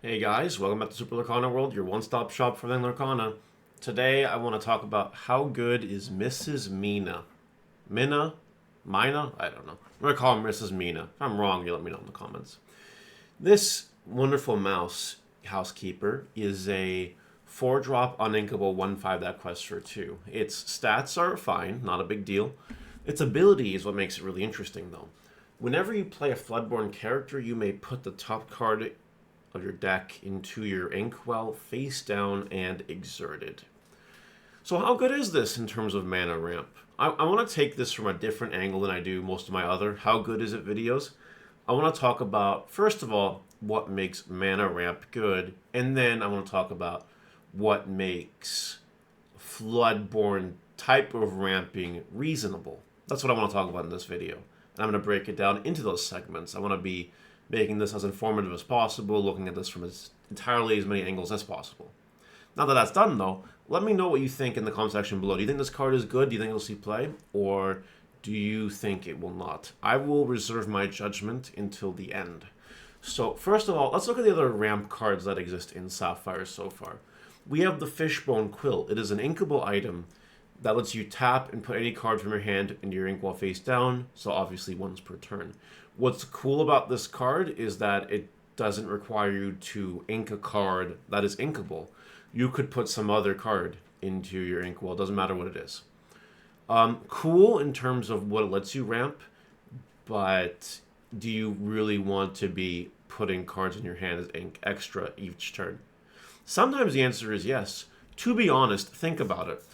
Hey guys, welcome back to Super Lorcana World, your one-stop shop for the Lorcana. Today I want to talk about how good is Mrs. Mina. Minna? Mina? I don't know. I'm going to call her Mrs. Mina. If I'm wrong, you let me know in the comments. This wonderful mouse housekeeper is a 4-drop uninkable 1/5 that quests for 2. Its stats are fine, not a big deal. Its ability is what makes it really interesting though. Whenever you play a Floodborn character, you may put the top card of your deck into your inkwell face down and exerted. So how good is this in terms of mana ramp? I want to take this from a different angle than I do most of my other how good is it videos. I want to talk about, first of all, what makes mana ramp good, and then I want to talk about what makes Floodborn type of ramping reasonable. That's what I want to talk about in this video. And I'm going to break it down into those segments. I want to be making this as informative as possible, looking at this from entirely as many angles as possible. Now that that's done, though, let me know what you think in the comment section below. Do you think this card is good? Do you think it'll see play? Or do you think it will not? I will reserve my judgment until the end. So first of all, let's look at the other ramp cards that exist in Sapphire so far. We have the Fishbone Quill. It is an inkable item that lets you tap and put any card from your hand into your inkwell face down, so obviously once per turn. What's cool about this card is that it doesn't require you to ink a card that is inkable. You could put some other card into your inkwell, doesn't matter what it is. Cool in terms of what it lets you ramp, but do you really want to be putting cards in your hand as ink extra each turn? Sometimes the answer is yes. To be honest, think about it.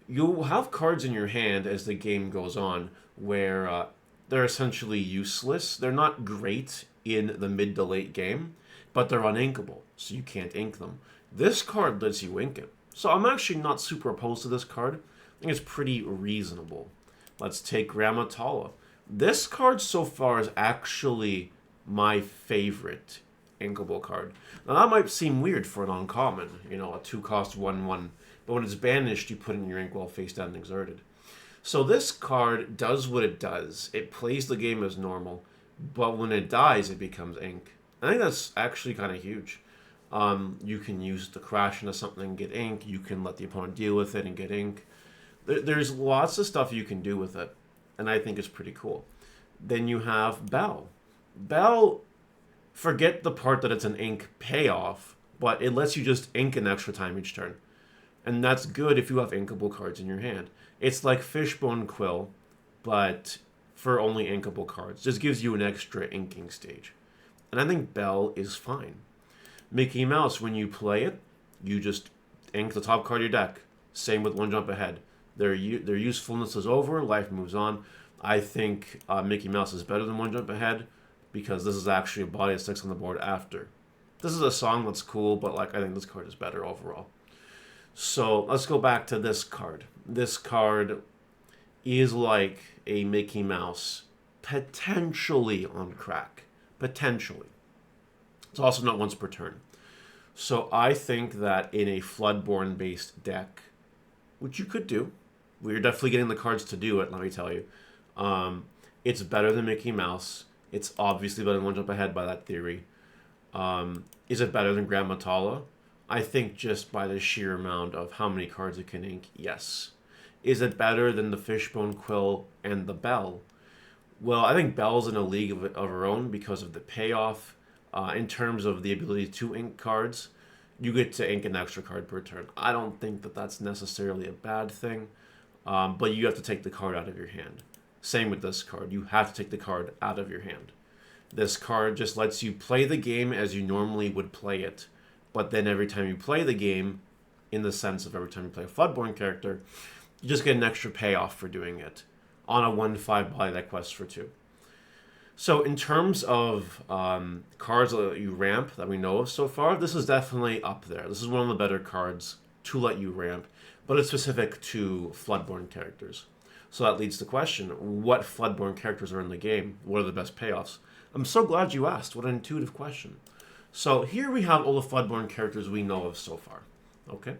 You'll have cards in your hand as the game goes on where they're essentially useless. They're not great in the mid to late game, but they're uninkable, so you can't ink them. This card lets you ink it. So I'm actually not super opposed to this card. I think it's pretty reasonable. Let's take Ramatala. This card so far is actually my favorite inkable card. Now that might seem weird for an uncommon, a 2-cost 1/1, but when it's banished, you put it in your inkwell face down and exerted. So this card does what it does. It plays the game as normal, but when it dies, it becomes ink. I think that's actually kind of huge. You can use it to crash into something and get ink. You can let the opponent deal with it and get ink. There's lots of stuff you can do with it, and I think it's pretty cool. Then you have Bell. Bell, forget the part that it's an ink payoff, but it lets you just ink an extra time each turn. And that's good if you have inkable cards in your hand. It's like Fishbone Quill, but for only inkable cards. Just gives you an extra inking stage. And I think Bell is fine. Mickey Mouse, when you play it, you just ink the top card of your deck. Same with One Jump Ahead. Their usefulness is over, life moves on. I think Mickey Mouse is better than One Jump Ahead because this is actually a body that sticks on the board after. This is a song that's cool, but I think this card is better overall. So let's go back to this card. This card is like a Mickey Mouse, potentially on crack. Potentially. It's also not once per turn. So I think that in a Floodborn-based deck, which you could do, we're definitely getting the cards to do it, let me tell you. It's better than Mickey Mouse. It's obviously better than One Jump Ahead by that theory. Is it better than Grand Matala? I think just by the sheer amount of how many cards it can ink, yes. Is it better than the Fishbone Quill and the Bell? Well, I think Bell's in a league of her own because of the payoff. In terms of the ability to ink cards, you get to ink an extra card per turn. I don't think that that's necessarily a bad thing, but you have to take the card out of your hand. Same with this card. You have to take the card out of your hand. This card just lets you play the game as you normally would play it. But then every time you play the game, in the sense of every time you play a Floodborn character, you just get an extra payoff for doing it on a 1/5 body that quests for 2. So in terms of cards that you ramp that we know of so far, this is definitely up there. This is one of the better cards to let you ramp, but it's specific to Floodborn characters. So that leads to the question, what Floodborn characters are in the game? What are the best payoffs? I'm so glad you asked. What an intuitive question. So here we have all the Floodborn characters we know of so far. Okay,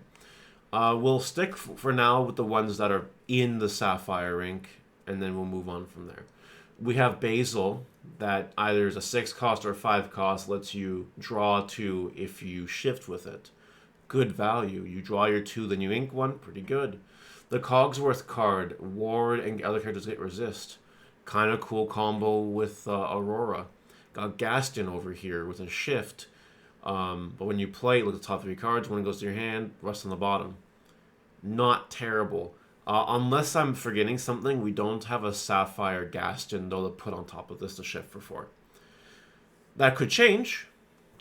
we'll stick for now with the ones that are in the Sapphire ink, and then we'll move on from there. We have Basil. that either is a 6 cost or a 5 cost, lets you draw 2 if you shift with it. Good value. You draw your 2, then you ink 1. Pretty good. The Cogsworth card, ward and other characters get resist. Kind of cool combo with Aurora. Got Gaston over here with a shift. But when you play, look at the top 3 cards. When it goes to your hand, rest on the bottom. Not terrible. Unless I'm forgetting something, we don't have a Sapphire Gaston, though, to put on top of this to shift for 4. That could change.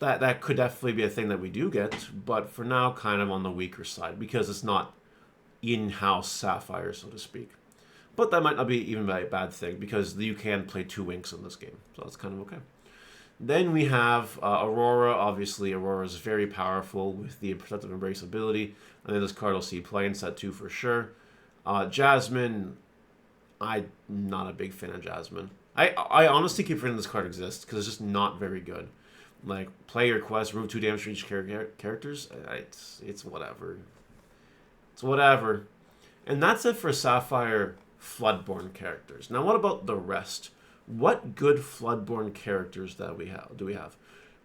That could definitely be a thing that we do get, but for now, kind of on the weaker side, because it's not in-house Sapphire, so to speak. But that might not be even a bad thing, because you can play 2 inks in this game, so that's kind of okay. Then we have Aurora. Obviously, Aurora is very powerful with the Protective Embrace ability, and then this card will see play in set 2 for sure. Jasmine, I'm not a big fan of Jasmine. I honestly keep forgetting this card exists because it's just not very good. Like, play your quest, remove 2 damage for each characters. It's whatever. It's whatever. And that's it for Sapphire Floodborn characters. Now, what about the rest? What good Floodborn characters do we have?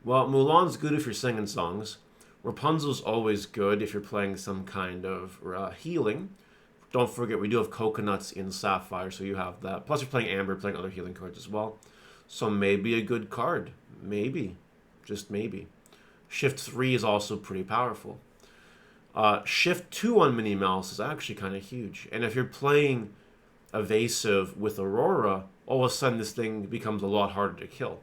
Well, Mulan's good if you're singing songs. Rapunzel's always good if you're playing some kind of healing. Don't forget, we do have coconuts in Sapphire, so you have that. Plus, you're playing Amber, playing other healing cards as well. So maybe a good card. Maybe. Just maybe. Shift 3 is also pretty powerful. Shift 2 on Minnie Mouse is actually kind of huge. And if you're playing Evasive with Aurora, all of a sudden this thing becomes a lot harder to kill.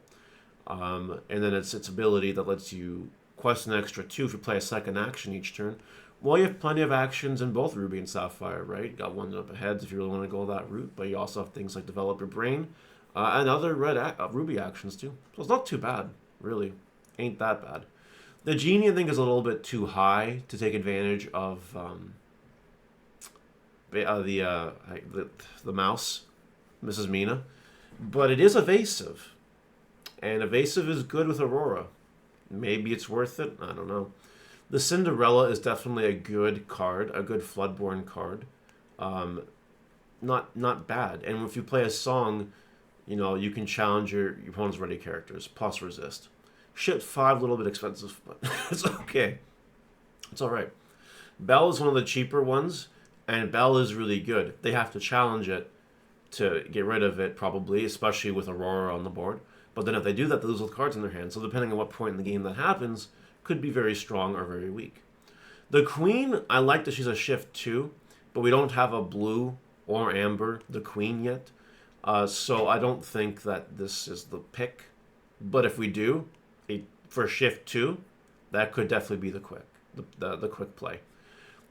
And then it's its ability that lets you quest an extra 2 if you play a second action each turn. Well, you have plenty of actions in both Ruby and Sapphire, right? You got one up ahead if you really want to go that route, but you also have things like Develop Your Brain and other Ruby actions too. So it's not too bad, really. Ain't that bad. The Genie, I think, is a little bit too high to take advantage of the mouse, Mrs. Mina. But it is evasive. And evasive is good with Aurora. Maybe it's worth it. I don't know. The Cinderella is definitely a good card, a good Floodborn card. Not bad. And if you play a song, you can challenge your opponent's ready characters, plus resist. Shift 5, a little bit expensive, but it's okay. It's alright. Belle is one of the cheaper ones, and Belle is really good. They have to challenge it to get rid of it, probably, especially with Aurora on the board. But then if they do that, they lose all the cards in their hand. So depending on what point in the game that happens, could be very strong or very weak. The Queen, I like that she's a shift 2, but we don't have a blue or amber, the Queen, yet. So I don't think that this is the pick. But if we do, for shift 2, that could definitely be the quick play.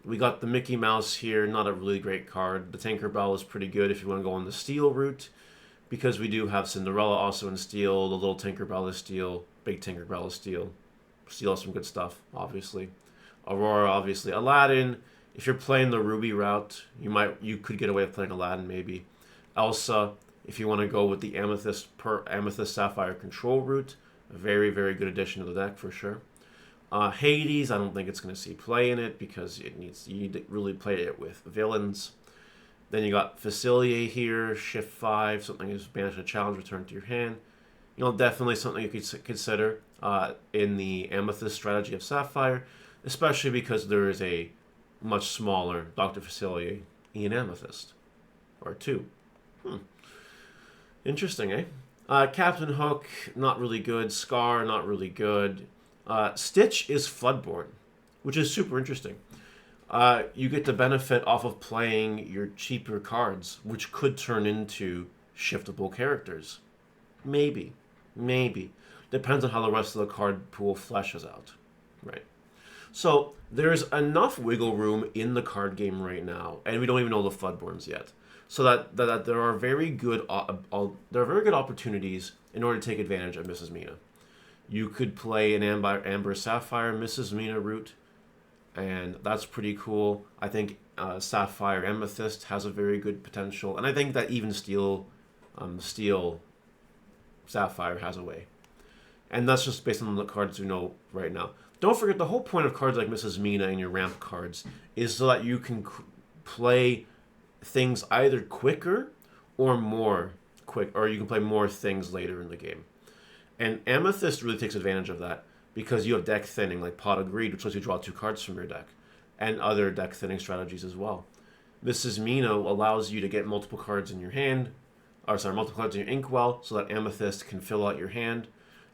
We got the Mickey Mouse here, not a really great card. The Tinkerbell is pretty good if you want to go on the steel route, because we do have Cinderella also in steel. The little Tinkerbell is steel, big Tinkerbell is steel. Steel has some good stuff, obviously. Aurora, obviously. Aladdin, if you're playing the Ruby route, you could get away with playing Aladdin maybe. Elsa, if you want to go with the Amethyst Sapphire control route, a very, very good addition to the deck for sure. Hades, I don't think it's going to see play in it because you need to really play it with villains. Then you got Facilier here, shift 5, something is banished a challenge, return to your hand. Definitely something you could consider in the Amethyst strategy of Sapphire, especially because there is a much smaller Dr. Facilier in Amethyst. Or 2. Interesting, eh? Captain Hook, not really good. Scar, not really good. Stitch is Floodborn, which is super interesting. You get the benefit off of playing your cheaper cards, which could turn into shiftable characters. Maybe. Depends on how the rest of the card pool fleshes out. Right. So there's enough wiggle room in the card game right now, and we don't even know the Floodborns yet. So that there are very good opportunities in order to take advantage of Mrs. Mina. You could play an Amber Sapphire Mrs. Mina route, and that's pretty cool. I think Sapphire Amethyst has a very good potential, and I think that even Steel Sapphire has a way. And that's just based on the cards we know right now. Don't forget, the whole point of cards like Mrs. Mina and your ramp cards is so that you can play things either quicker or more quick, or you can play more things later in the game. And Amethyst really takes advantage of that because you have deck thinning, like Pot of Greed, which lets you draw 2 cards from your deck, and other deck thinning strategies as well. Mrs. Mina allows you to get multiple cards in your hand, multiple cards in your inkwell, so that Amethyst can fill out your hand.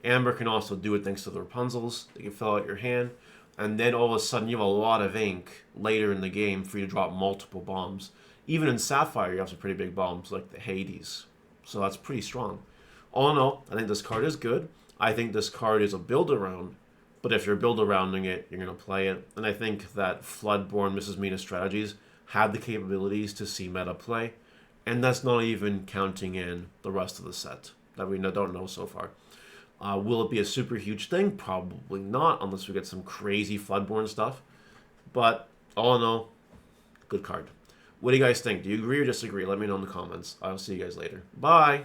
Amber can also do it thanks to the Rapunzels. They can fill out your hand, and then all of a sudden you have a lot of ink later in the game for you to drop multiple bombs. Even in Sapphire, you have some pretty big bombs, like the Hades. So that's pretty strong. All in all, I think this card is good. I think this card is a build-around, but if you're build-arounding it, you're going to play it. And I think that Floodborn Mrs. Mina strategies have the capabilities to see meta play, and that's not even counting in the rest of the set that we don't know so far. Will it be a super huge thing? Probably not, unless we get some crazy Floodborn stuff. But all in all, good card. What do you guys think? Do you agree or disagree? Let me know in the comments. I'll see you guys later. Bye!